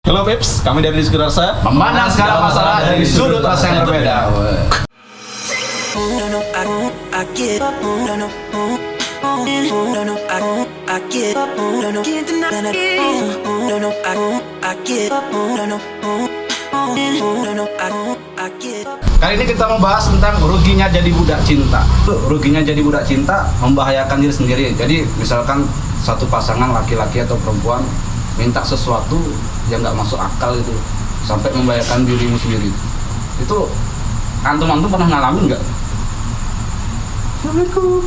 Halo Pips, kami dari Diskusi Rasa memandang segala masalah dari sudut rasa yang berbeda. Kali ini kita membahas tentang ruginya jadi budak cinta. Ruginya jadi budak cinta membahayakan diri sendiri. Jadi misalkan satu pasangan laki-laki atau perempuan minta sesuatu yang nggak masuk akal itu sampai membahayakan dirimu sendiri. Itu antum pernah ngalamin nggak? Assalamualaikum.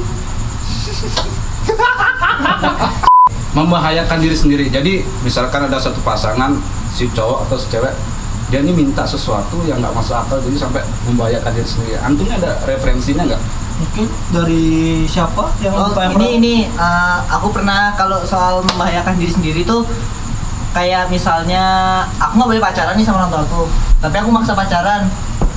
Membahayakan diri sendiri. Jadi misalkan ada satu pasangan, si cowok atau si cewek, dia ini minta sesuatu yang nggak masuk akal, jadi sampai membahayakan diri sendiri. Antumnya ada referensinya nggak? Mungkin dari siapa yang aku pernah kalau soal membahayakan diri sendiri tuh kayak misalnya aku nggak boleh pacaran nih sama orang tua aku, tapi aku maksa pacaran.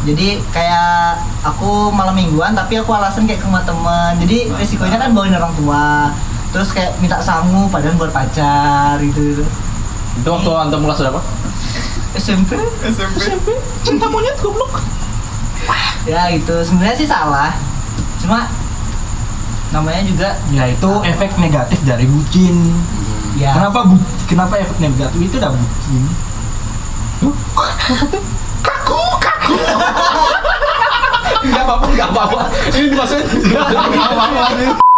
Jadi kayak aku malam mingguan tapi aku alasan kayak ke rumah teman. Jadi resikonya kan bawain orang tua. Terus kayak minta sangu padahal buat pacar gitu. Itu waktu antum kelas berapa? SMP. cinta monyet goblok. Ya itu sebenarnya sih salah. Cuma namanya juga Ya itu efek negatif dari bucin. ya. Kenapa efek negatif itu udah bucin? Kaku. Nggak apa-apa. Ini dimaksudin.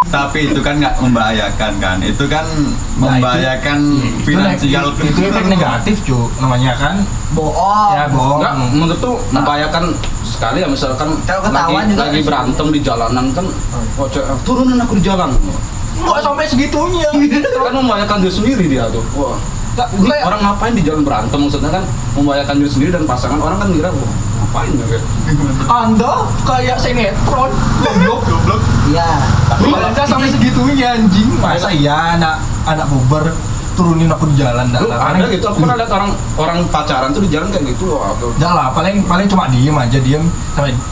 Tapi itu kan nggak membahayakan kan, itu kan membahayakan finansial. Itu efek negatif cu, namanya kan. Bohong. Ya bohong. Enggak, menurut tuh membahayakan sekali ya, misalkan Kalau ketahuan juga lagi kan berantem di jalanan kan, oh cewek, turunin aku di jalan. Nggak sampai segitunya. Kan membahayakan diri sendiri dia tuh. Wah. Kayak Orang ngapain di jalan berantem, maksudnya kan membahayakan diri sendiri dan pasangan. Orang kan ngira, wah, ngapain ya kayak. Anda kayak sinetron goblok. Iya. Anda sampai segitunya anjing. Masa iya anak puber turunin aku di jalan dah. Lu ada gitu, aku pernah lihat orang pacaran tuh di jalan kayak gitu loh. Dah lah, paling cuma diem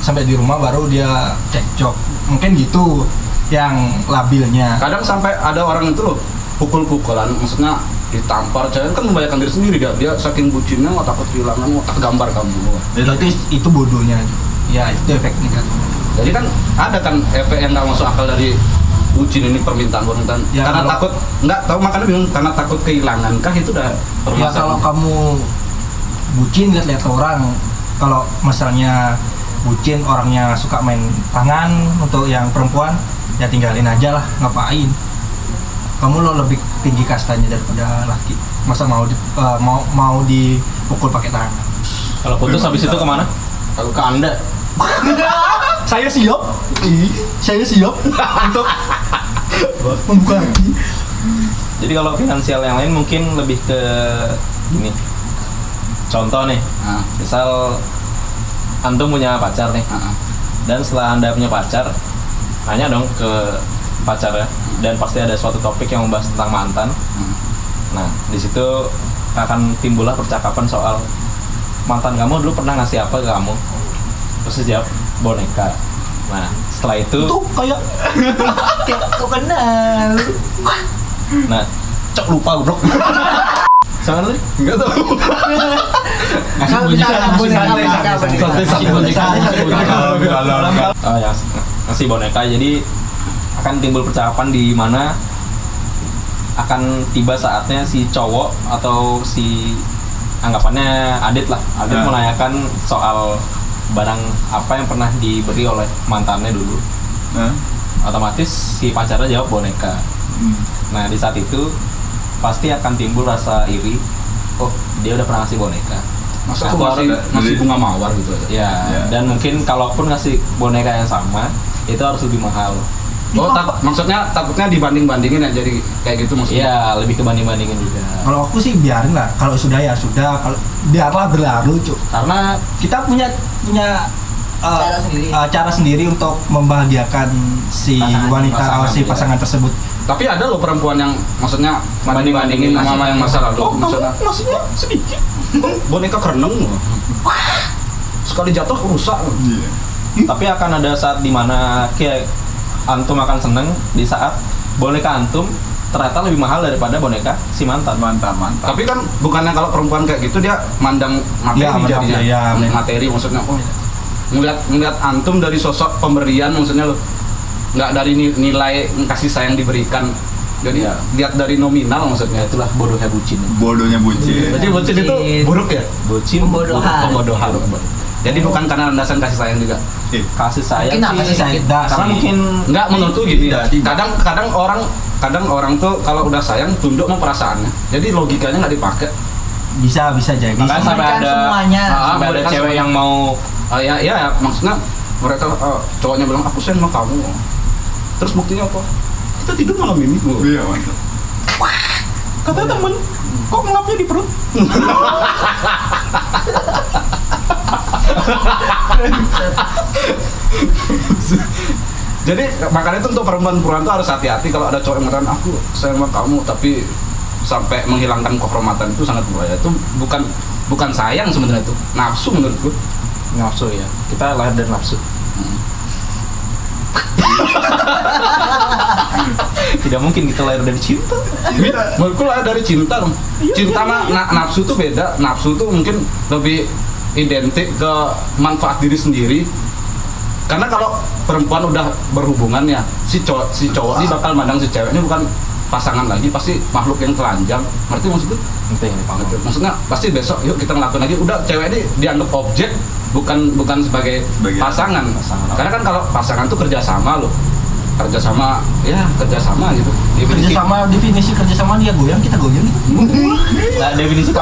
sampai di rumah baru dia cekcok. Mungkin gitu yang labilnya. Kadang sampai ada orang itu loh pukul-pukulan, maksudnya ditampar, cewek kan membahayakan diri sendiri dia saking bucinnya, nggak takut kehilangan, tak gambar kamu. Itu bodohnya. Ya itu efek negatif. Jadi kan ada kan efek yang nggak masuk akal dari bucin ini, permintaan Ya, karena kalau- takut, nggak tahu makanya bingung, karena takut kehilangan kah, itu udah Ya permasalahan. kalau kamu bucin lihat orang, kalau misalnya bucin orangnya suka main tangan untuk yang perempuan, ya tinggalin aja lah, ngapain? Kamu lo lebih tinggi kastanya daripada laki, masa mau dipukul pakai tangan? Kalau putus habis itu kemana? Kalau ke anda Saya siap untuk membuka hati. Jadi kalau finansial yang lain mungkin lebih ke ini. Contoh nih, nah, misal antum punya pacar nih, dan setelah anda punya pacar, tanya dong ke pacarnya, dan pasti ada suatu topik yang membahas tentang mantan. Nah, di situ akan timbullah percakapan soal mantan kamu dulu pernah ngasih apa ke kamu. Terus dia jawab boneka. Nah, setelah itu, Tuh kayak Kok kenal? nah, cok lupa bro. Sama tadi? nggak tahu. Kalau bisa boneka. Oh ya, ngasih boneka. Jadi akan timbul percakapan di mana akan tiba saatnya si cowok atau si anggapannya Adit menanyakan soal barang apa yang pernah diberi oleh mantannya dulu. Otomatis si pacarnya jawab boneka. Nah, di saat itu pasti akan timbul rasa iri. Oh, dia udah pernah ngasih boneka. Masa Aku aku ngasih bunga mawar gitu aja. Ya, dan mungkin kalaupun ngasih boneka yang sama, itu harus lebih mahal. Oh, maksudnya takutnya dibanding-bandingin ya, jadi kayak gitu maksudnya. Iya, lebih ke banding-bandingin juga. kalau aku sih biarin lah, kalau sudah ya sudah, kalau biarlah berlalu cuk. Karena Kita punya cara sendiri untuk membahagiakan si wanita atau si pasangan tersebut. tapi ada loh perempuan yang maksudnya banding-bandingin sama yang masa lalu. Maksudnya nasinya sedikit. boneka kereneng loh. Sekali jatuh rusak. Tapi akan ada saat dimana kayak antum akan seneng di saat boneka antum ternyata lebih mahal daripada boneka si mantan. Mantap. Tapi kan bukannya kalau perempuan kayak gitu dia mandang materi Iya, mandang jadinya. biaya. Materi maksudnya. Oh, ngeliat antum dari sosok pemberian maksudnya lo. Nggak dari nilai kasih sayang diberikan. Jadi Iya. lihat dari nominal maksudnya. Itulah bodohnya bucin. Bodohnya bucin. Jadi bucin itu buruk ya? Bucin Pembodohan. pembodohan. Jadi bukan karena landasan kasih sayang juga. Kasih sayang Mungkin apa sih. sih? Saya Karena mungkin Enggak, menurutku gini ya. Tidak. Kadang orang tuh kalau udah sayang tunduk sama perasaannya. Jadi logikanya nggak dipakai. bisa jadi. makanya sampai Memberikan ada semuanya. sampai ada Memberikan cewek semuanya. yang mau Ya, maksudnya mereka cowoknya bilang aku sayang sama kamu. Terus buktinya apa? Kita tidur malam ini. Iya, mantap. kata temen kok ngelapnya di perut. Jadi makanya itu untuk perempuan-perempuan tuh harus hati-hati kalau ada cowok yang mengatakan aku sayang sama kamu tapi sampai menghilangkan kehormatan itu sangat berbahaya. Itu bukan sayang sebenarnya itu, nafsu menurutku. Nafsu ya. Kita lahir dari nafsu. Tidak mungkin kita lahir dari cinta. Menurutku lah dari cinta dong. Cinta mah nafsu tuh beda. Nafsu tuh mungkin lebih identik ke manfaat diri sendiri. Karena kalau perempuan udah berhubungan ya, si cowok ini bakal mandang si cewek ini bukan pasangan lagi, pasti makhluk yang telanjang. Ngerti maksudku? Penting ini paham. Maksudnya pasti besok yuk kita ngelakuin lagi. Udah cewek ini dianggap objek, bukan sebagai Sebagai pasangan. pasangan. Karena kan kalau pasangan tuh kerjasama loh. Kerjasama gitu. Definisi kerjasama dia goyang, kita goyang gitu. Nah, definisi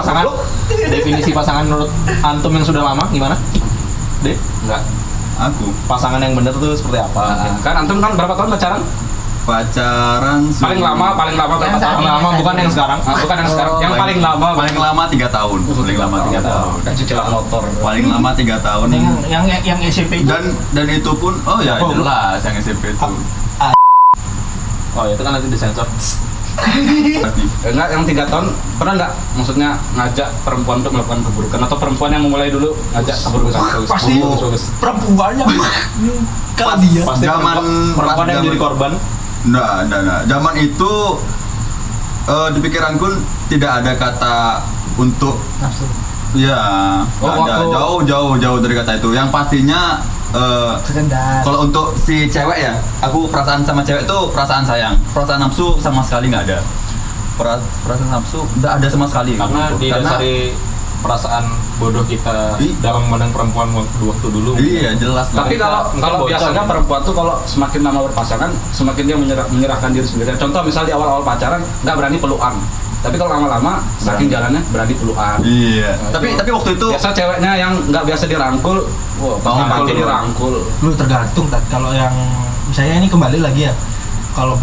pasangan menurut antum yang sudah lama gimana? Deh, Enggak. Aku pasangan yang benar tuh seperti apa? Kan antum kan berapa tahun pacaran? pacaran Paling lama berapa Yang tahun? Paling lama bukan yang sekarang. Bukan yang sekarang. Yang paling lama. paling lama 3 tahun. Paling lama 3 tahun. Kayak cicilan motor. Paling lama 3 tahun. Yang SMP itu Dan itu pun ya Oh, jelas yang SMP itu. Oh, itu kan nanti disensor. Pasti. Enggak, yang 3 tahun pernah nggak maksudnya ngajak perempuan untuk melakukan keburukan atau perempuan yang memulai dulu ngajak keburukan? pasti Bagus. perempuannya kalau dia Pasti Zaman- perempuan yang zaman- jadi korban. Nggak. Zaman itu di pikiranku tidak ada kata untuk Nafsu. ya Oh, nggak ada. Jauh dari kata itu. Yang pastinya Sekedar. kalau untuk si cewek ya, aku perasaan sama cewek itu perasaan sayang. Perasaan nafsu sama sekali nggak ada. Perasaan nafsu nggak ada sama sekali. Karena didasari perasaan bodoh kita dalam memandang perempuan waktu dulu. Iya jelas. Tapi lah. kalau bocor biasanya ya. perempuan tuh kalau semakin lama berpasangan, semakin dia menyerahkan diri sendiri. Contoh misal di awal-awal pacaran nggak berani pelukan. Tapi kalau lama-lama saking jalannya berani pelukan. Iya. Nah, Tapi waktu itu biasa ceweknya yang nggak biasa dirangkul, pasti Rangkul pasti dulu. dirangkul. lu tergantung Tat. Kalau yang misalnya ini kembali lagi ya, kalau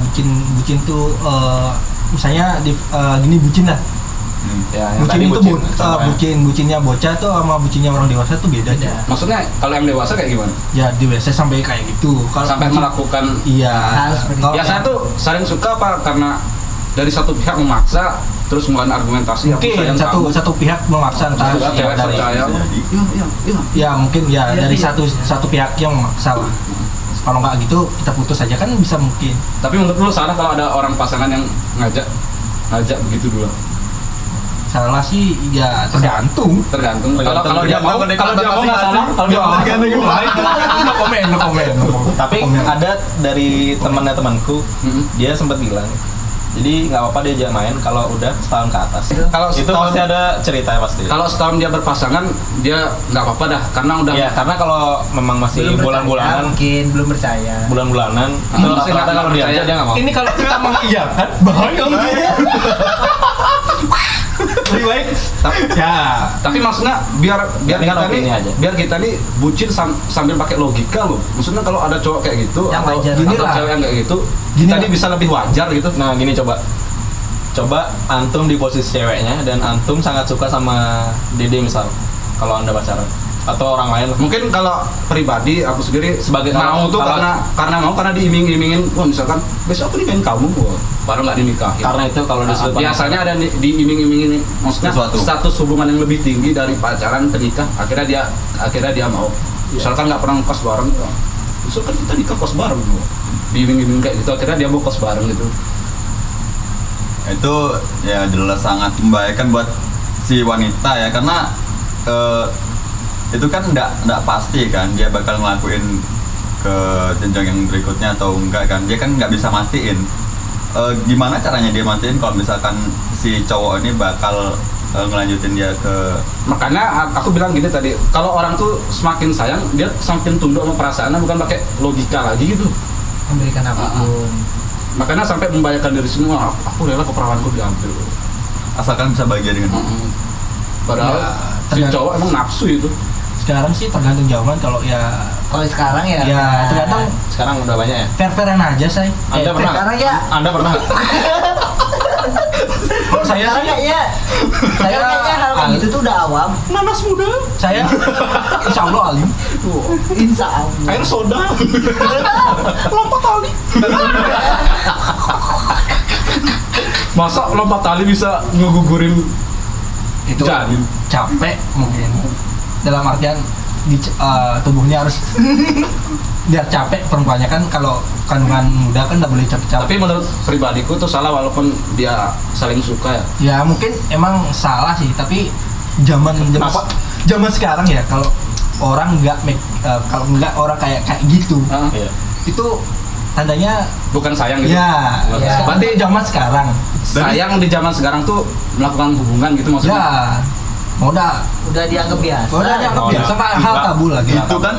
bucin tuh misalnya gini bucin lah. Ya, yang Bucin tadi itu contohnya. bucinnya bocah tuh sama bucinnya orang dewasa tuh beda. Beda. Cuy. Maksudnya kalau yang dewasa kayak gimana? Ya dewasa sampai kayak gitu. Kalau Sampai bucin- melakukan iya. Hal seperti Kalau biasanya tuh saling suka apa karena dari satu pihak memaksa terus mengeluarkan argumentasi aku mungkin sayang kamu. satu pihak memaksa entah Suka cewek dari percaya. Iya. ya mungkin ya Iya, dari iya. satu pihak yang memaksa lah. Kalau nggak gitu kita putus aja kan bisa mungkin. Tapi menurut lu salah kalau ada orang pasangan yang ngajak begitu dulu? Salah sih ya tergantung. Tergantung. Kalau Tergantung. dia mau nggak salah. Kalau dia mau No komen. Tapi ada dari temannya temanku, dia sempat bilang, jadi nggak apa-apa dia jangan main kalau udah setahun ke atas. Kalau Itu setahun- pasti ada cerita pasti. Kalau setahun dia berpasangan, dia nggak apa-apa dah, karena udah Iya, karena kalau memang masih Belum percaya, bulan-bulanan, mungkin belum percaya. bulan-bulanan, Ah, itu maksudnya rata-rata nggak kalau percaya. diajak dia nggak mau. Ini kalau kita mengiyakan bahaya. Lebih baik. Ya. Tapi maksudnya biar Ini kan kita opini nih, aja. biar kita nih bucin sambil pakai logika loh. Maksudnya kalau ada cowok kayak gitu Yang atau, wajar. atau Gini lah. cewek yang kayak gitu, Gini kita lah. nih bisa lebih wajar gitu. Nah, gini coba antum di posisi ceweknya dan antum sangat suka sama Dede misal, kalau anda pacaran atau orang lain lah. Mungkin kalau pribadi aku sendiri Sebagai mau kalau- tuh kalau- karena diiming-imingin, wah misalkan besok aku nikahin kamu, wah, baru nggak dinikahin. Karena itu kalau di sudut pandang- biasanya ada diiming-imingin, maksudnya Sesuatu. status hubungan yang lebih tinggi dari pacaran ke nikah, akhirnya dia mau. Misalkan nggak pernah kos bareng, wah, besok kan kita nikah kos bareng, wah. Diiming-iming kayak gitu, akhirnya dia mau kos bareng gitu. Itu ya jelas sangat membahayakan buat si wanita ya, karena itu kan enggak pasti kan dia bakal ngelakuin ke jenjang yang berikutnya atau enggak kan, dia kan nggak bisa mastiin. Gimana caranya dia mastiin kalau misalkan si cowok ini bakal ngelanjutin dia ke. Makanya aku bilang gini tadi, kalau orang tuh semakin sayang dia semakin tunduk sama perasaannya, bukan pakai logika lagi gitu. Memberikan apapun. Makanya sampai membahayakan diri semua, aku rela keperawanku diambil. Asalkan bisa bahagia dengan Padahal Ya, si tergantung. cowok emang nafsu itu. Sekarang sih tergantung zaman, kalau ya Kalau sekarang ya. tergantung Sekarang udah banyak ya. fair-fairan aja saya. Anda pernah? sekarang ya. Anda pernah nggak? Saya Sekarang sih kayaknya. Saya kayaknya hal kayak gitu tuh udah awam. Nanas muda, saya insya Allah alim. Insya Allah. air soda, lompat tali. Masa lompat tali bisa ngegugurin Itu janin? capek mungkin, dalam artian tubuhnya harus biar capek. Perempuannya kan kalau kandungan muda kan nggak boleh capek-capek. Tapi menurut pribadiku itu salah, walaupun dia saling suka ya. Ya mungkin emang salah sih, tapi zaman Kenapa? zaman sekarang ya, kalau orang kalau nggak orang kayak gitu, Hah? Iya. itu tandanya Bukan sayang gitu. ya, Ya. berarti zaman sekarang Sayang di zaman sekarang tuh melakukan hubungan gitu maksudnya. ya Udah dianggap biasa. udah dianggap Oh, biasa, ya. kayak hal tabu lagi.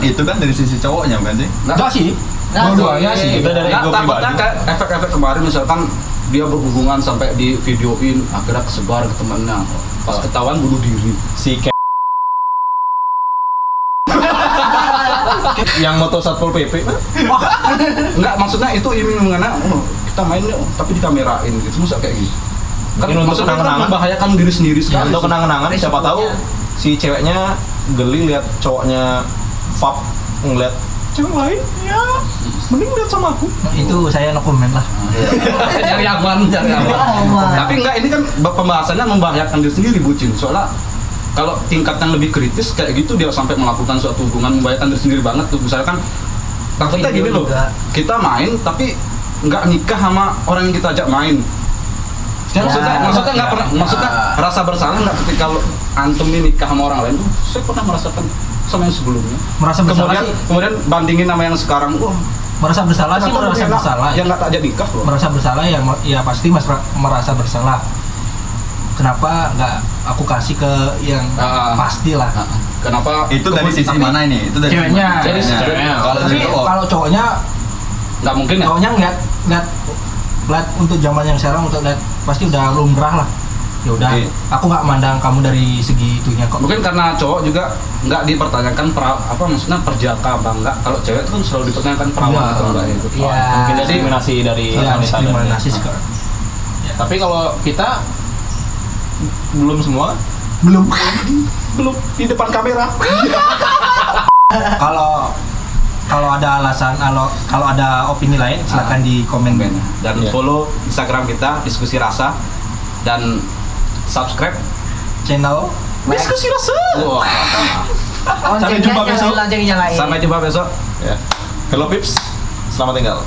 itu kan dari sisi cowoknya bukan sih? Enggak sih, Nggak dua-duanya sih. sih. Itu dari Nggak, ego takutnya pribadi. kayak efek-efek kemarin misalkan dia berhubungan sampai di videoin, akhirnya kesebar ke temennya, pas ketahuan bunuh diri. Si yang moto Satpol PP. Enggak, maksudnya itu iming-imingannya, kita main yuk, tapi dikamerain gitu, masa kayak gitu. Kan Mungkin untuk maksudnya kan kenang-kenangan. membahayakan diri sendiri sekali. Untuk kenang-kenangan, siapa tahu si ceweknya geli lihat cowoknya fap ngeliat cewek lain, ya mending lihat sama aku. Itu saya no comment lah. Cari aman, cari aman. Aman. Tapi enggak, ini kan pembahasannya membahayakan diri sendiri, bucin. Soalnya kalau tingkat yang lebih kritis kayak gitu, dia sampai melakukan suatu hubungan membahayakan diri sendiri banget tuh. Misalkan takutnya gini loh, Juga. kita main tapi nggak nikah sama orang yang kita ajak main. Maksudnya nggak pernah, maksudnya rasa bersalah nggak ketika lo antum ini nikah sama orang lain? Saya pernah merasakan sama yang sebelumnya. Merasa bersalah sih, Kemudian bandingin sama yang sekarang, merasa bersalah sih, merasa bersalah. yang nggak tak jadi nikah loh. Merasa bersalah ya pasti merasa bersalah. Kenapa nggak aku kasih ke yang pasti lah? Kenapa? Itu dari sisi tapi mana ini? Itu dari Ceweknya. sisi Dari sisi ceweknya. Kalau Tapi dari cowok, kalau cowoknya nggak mungkin ya? cowoknya ngeliat untuk zaman yang sekarang, untuk lihat pasti udah lumrah lah. Ya udah, Iya. aku nggak mandang kamu dari segi itunya kok. Mungkin karena cowok juga nggak dipertanyakan maksudnya perjaka apa enggak. Kalau cewek itu kan selalu dipertanyakan perawan Iya. atau enggak itu. Iya. Mungkin Jadi diskriminasi dari Ya, wanita dan- diskriminasi sekarang. Tapi kalau kita belum semua, Belum. belum di depan kamera. Kalau ada alasan, kalau ada opini lain silakan di komen. Dan Iya. follow Instagram kita Diskusi Rasa dan subscribe Channel Diskusi Rasa. Wah. Sampai jumpa besok. Loncengnya nyalain. Sampai jumpa besok. ya. Hello Pips, selamat tinggal.